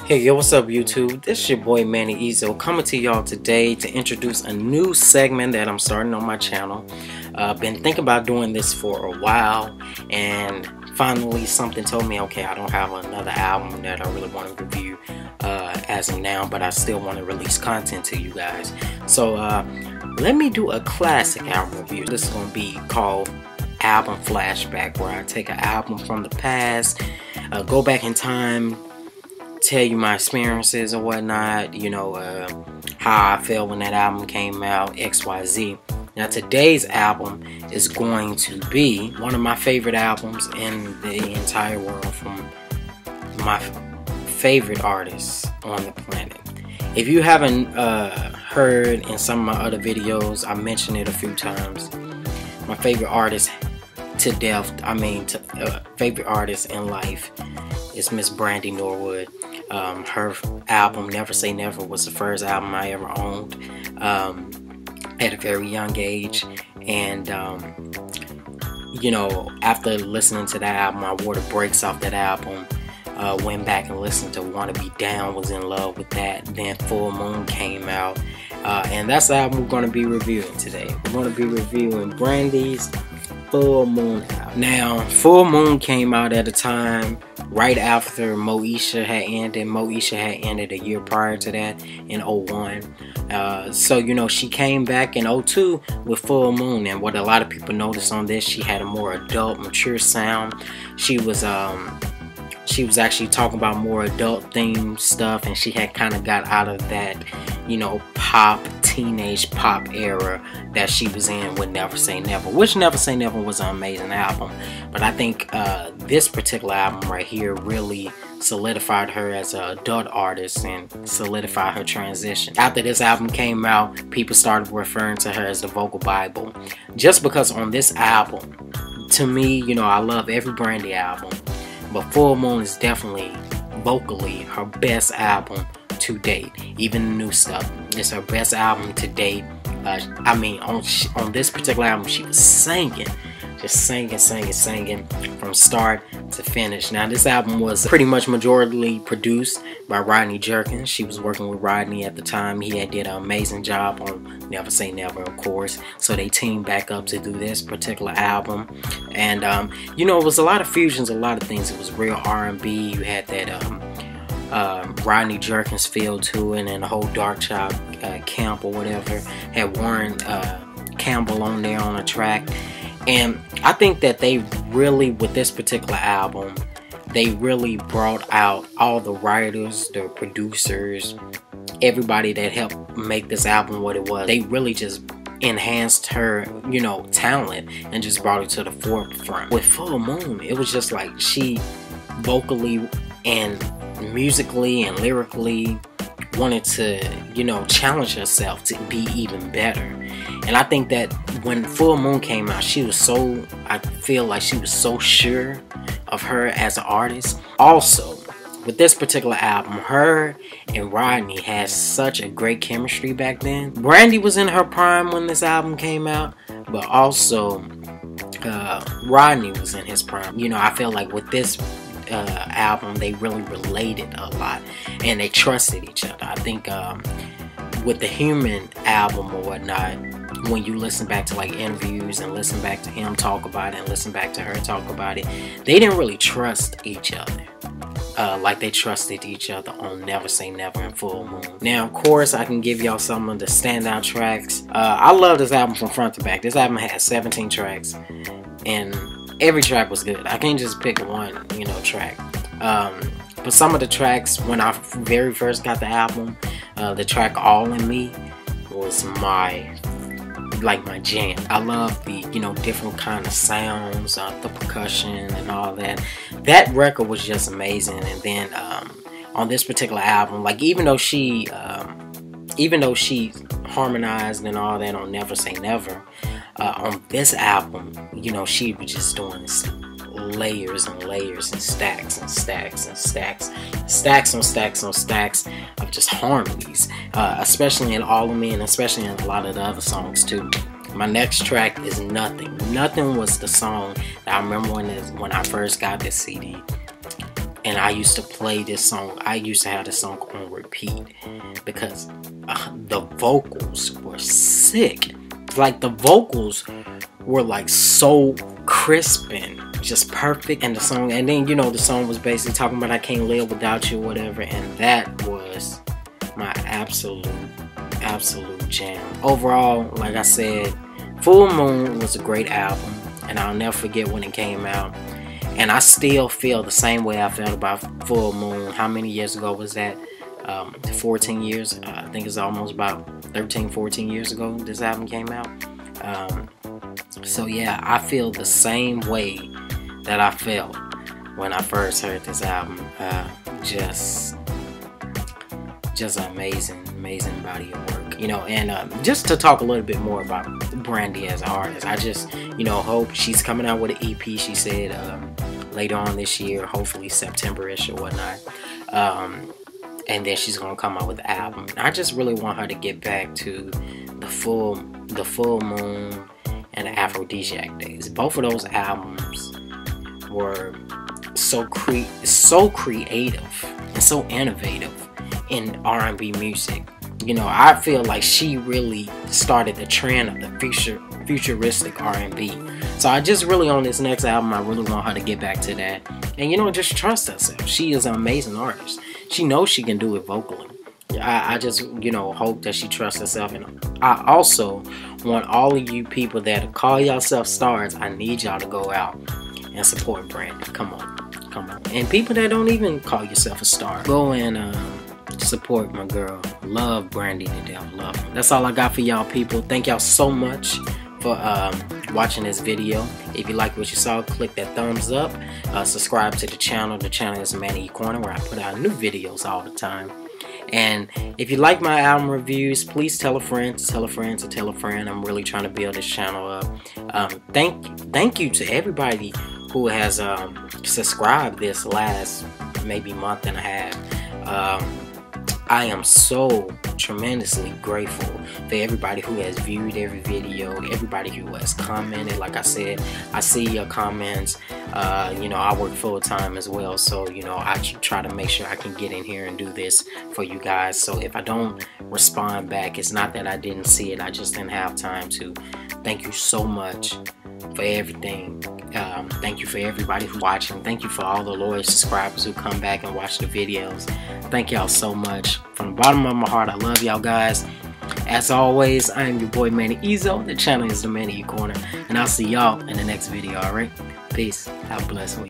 Hey yo, what's up YouTube? This is your boy Manny Ezo coming to y'all today to introduce a new segment that I'm starting on my channel. Been thinking about doing this for a while, and finally something told me, okay, I don't have another album that I really want to review as of now, but I still want to release content to you guys. So let me do a classic album review. This is going to be called Album Flashback, where I take an album from the past, go back in time, tell you my experiences or whatnot, you know, how I felt when that album came out, XYZ. Now today's album is going to be one of my favorite albums in the entire world from my favorite artists on the planet. If you haven't heard in some of my other videos, I mentioned it a few times. My favorite artist to death, favorite artist in life is Miss Brandy Norwood. Her album Never Say Never was the first album I ever owned at a very young age, and you know, after listening to that album, I wore the brakes off that album, went back and listened to Wanna Be Down, was in love with that. Then Full Moon came out, and that's the album we're going to be reviewing today. We're going to be reviewing Brandy's Full Moon album. Now, Full Moon came out at a time right after Moesha had ended. Moesha had ended a year prior to that in 01. So, you know, she came back in 02 with Full Moon, and what a lot of people noticed on this, she had a more adult, mature sound. She was actually talking about more adult themed stuff, and she had kind of got out of that, you know, pop, teenage pop era that she was in with Never Say Never, which Never Say Never was an amazing album. But I think this particular album right here really solidified her as an adult artist and solidified her transition. After this album came out, people started referring to her as the vocal Bible, just because on this album, to me, you know, I love every Brandy album, but Full Moon is definitely vocally her best album to date. Even the new stuff, it's her best album to date. On this particular album, she was singing, just singing from start to finish. Now this album was pretty much majorly produced by Rodney Jerkins. She was working with Rodney at the time. He had did an amazing job on Never Say Never, of course, so they teamed back up to do this particular album. And you know, it was a lot of fusions, a lot of things. It was real R&B. You had that Rodney Jerkins feel to it, and the whole Dark Child camp or whatever had Warren Campbell on there on a track. And I think that they really, with this particular album, they really brought out all the writers, the producers, everybody that helped make this album what it was. They really just enhanced her, you know, talent and just brought it to the forefront. With Full Moon, it was just like she vocally and musically and lyrically wanted to, you know, challenge herself to be even better. And I think that when Full Moon came out, she was so, I feel like she was so sure of her as an artist. Also, with this particular album, her and Rodney had such a great chemistry back then. Brandy was in her prime when this album came out, but also Rodney was in his prime. You know, I feel like with this album, they really related a lot and they trusted each other. I think with the Human album or whatnot, when you listen back to like interviews and listen back to him talk about it and listen back to her talk about it, they didn't really trust each other like they trusted each other on Never Say Never and Full Moon. Now, of course, I can give y'all some of the standout tracks. I love this album from front to back. This album had 17 tracks, and every track was good. I can't just pick one, you know, track. But some of the tracks, when I very first got the album, the track All In Me was my jam. I love the, you know, different kind of sounds, the percussion and all that. That record was just amazing. And then on this particular album, like even though she harmonized and all that on Never Say Never, on this album, you know, she was just doing layers and layers and stacks and stacks and stacks, stacks on stacks on stacks of just harmonies, especially in All of Me and especially in a lot of the other songs too. My next track is Nothing. Nothing was the song that I remember when I first got this CD. and I used to play this song. I used to have this song on repeat because the vocals were sick. Like the vocals were like so crisp and just perfect, and the song, and then the song was basically talking about I can't live without you or whatever, and that was my absolute jam. Overall, like I said, Full Moon was a great album, and I'll never forget when it came out. And I still feel the same way I felt about Full Moon. How many years ago was that? 14 years. I think it's almost about 13, 14 years ago this album came out. So yeah, I feel the same way that I felt when I first heard this album. Just amazing body of work, and just to talk a little bit more about Brandy as an artist, I just hope she's coming out with an EP. She said later on this year, hopefully September-ish or whatnot, and then she's gonna come out with an album. I just really want her to get back to the Full Moon and the Aphrodisiac days. Both of those albums were so creative and so innovative in R&B music. I feel like she really started the trend of the futuristic R&B. So I just really, on this next album, I really want her to get back to that, and just trust herself. She is an amazing artist. She knows she can do it vocally. I just hope that she trusts herself. And I also want all of you people that call yourself stars, I need y'all to go out and support Brandy. Come on. And people that don't even call yourself a star, go and support my girl. Love Brandy to death. Love her. That's all I got for y'all people. Thank y'all so much for watching this video. If you like what you saw, click that thumbs up. Subscribe to the channel. The channel is Manny Corner, where I put out new videos all the time. And if you like my album reviews, please tell a friend, tell a friend, to tell a friend. I'm really trying to build this channel up. Thank you to everybody who has subscribed this last maybe month and a half. I am so tremendously grateful for everybody who has viewed every video, everybody who has commented. Like I said, I see your comments. I work full time as well, so I try to make sure I can get in here and do this for you guys. So if I don't respond back, it's not that I didn't see it, I just didn't have time to. Thank you so much for everything. Thank you for everybody who's watching. Thank you for all the loyal subscribers who come back and watch the videos. Thank y'all so much. From the bottom of my heart, I love y'all guys. As always, I am your boy Manny Ezo. The channel is the Manny Corner, and I'll see y'all in the next video. Alright, peace. Have a blessed week.